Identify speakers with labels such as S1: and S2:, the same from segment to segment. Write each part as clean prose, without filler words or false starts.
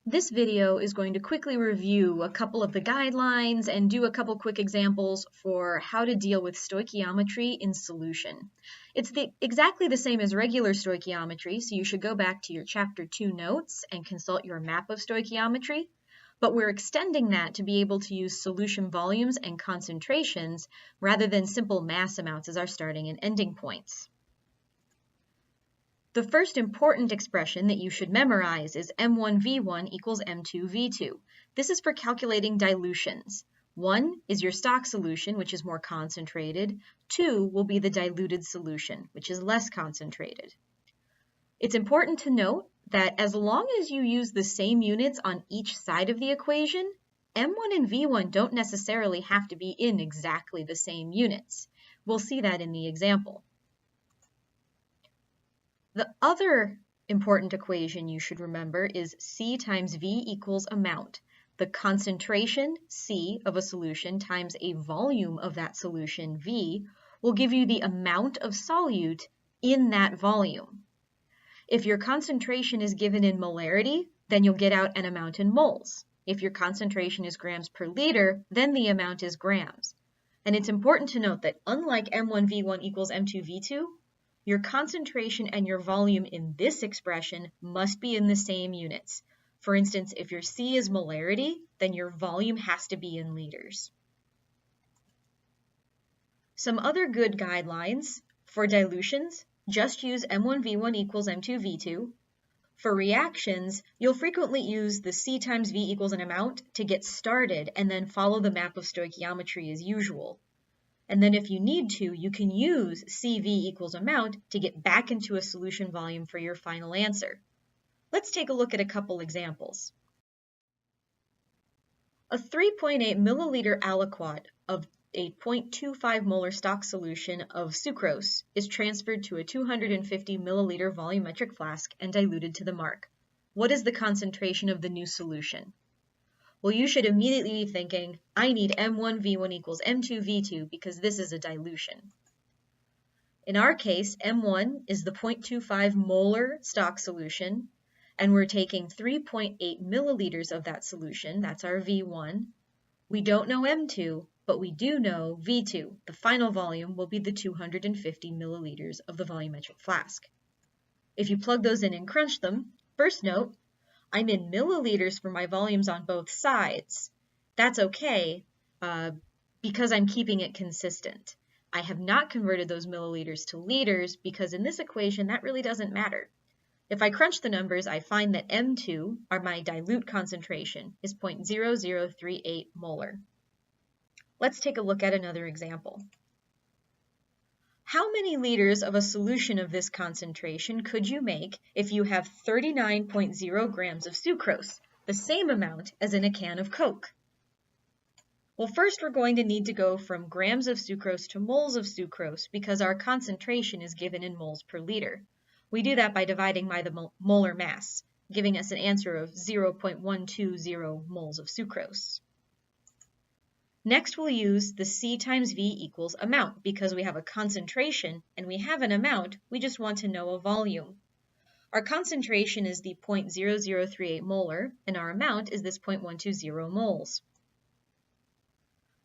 S1: This video is going to quickly review a couple of the guidelines and do a couple quick examples for how to deal with stoichiometry in solution. It's exactly the same as regular stoichiometry, so you should go back to your Chapter 2 notes and consult your map of stoichiometry, but we're extending that to be able to use solution volumes and concentrations rather than simple mass amounts as our starting and ending points. The first important expression that you should memorize is M1V1 equals M2V2. This is for calculating dilutions. 1 is your stock solution, which is more concentrated. 2 will be the diluted solution, which is less concentrated. It's important to note that as long as you use the same units on each side of the equation, M1 and V1 don't necessarily have to be in exactly the same units. We'll see that in the example. The other important equation you should remember is C times V equals amount. The concentration, C, of a solution times a volume of that solution, V, will give you the amount of solute in that volume. If your concentration is given in molarity, then you'll get out an amount in moles. If your concentration is grams per liter, then the amount is grams. And it's important to note that unlike M1V1 equals M2V2, your concentration and your volume in this expression must be in the same units. For instance, if your C is molarity, then your volume has to be in liters. Some other good guidelines for dilutions: just use M1V1 equals M2V2. For reactions, you'll frequently use the C times V equals an amount to get started and then follow the map of stoichiometry as usual. And then if you need to, you can use CV equals amount to get back into a solution volume for your final answer. Let's take a look at a couple examples. A 3.8 milliliter aliquot of a 0.25 molar stock solution of sucrose is transferred to a 250 milliliter volumetric flask and diluted to the mark. What is the concentration of the new solution? Well, you should immediately be thinking, I need M1V1 equals M2V2 because this is a dilution. In our case, M1 is the 0.25 molar stock solution, and we're taking 3.8 milliliters of that solution. That's our V1. We don't know M2, but we do know V2. The final volume will be the 250 milliliters of the volumetric flask. If you plug those in and crunch them, first note, I'm in milliliters for my volumes on both sides. That's okay because I'm keeping it consistent. I have not converted those milliliters to liters because in this equation that really doesn't matter. If I crunch the numbers, I find that M2, or my dilute concentration, is 0.0038 molar. Let's take a look at another example. How many liters of a solution of this concentration could you make if you have 39.0 grams of sucrose, the same amount as in a can of Coke? Well, first we're going to need to go from grams of sucrose to moles of sucrose because our concentration is given in moles per liter. We do that by dividing by the molar mass, giving us an answer of 0.120 moles of sucrose. Next, we'll use the C times V equals amount. Because we have a concentration and we have an amount, we just want to know a volume. Our concentration is the 0.0038 molar, and our amount is this 0.120 moles.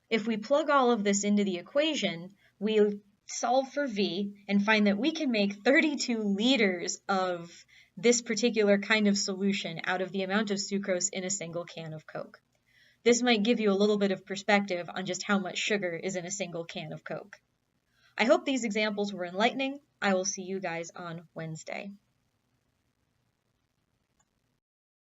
S1: If we plug all of this into the equation, we'll solve for V and find that we can make 32 liters of this particular kind of solution out of the amount of sucrose in a single can of Coke. This might give you a little bit of perspective on just how much sugar is in a single can of Coke. I hope these examples were enlightening. I will see you guys on Wednesday.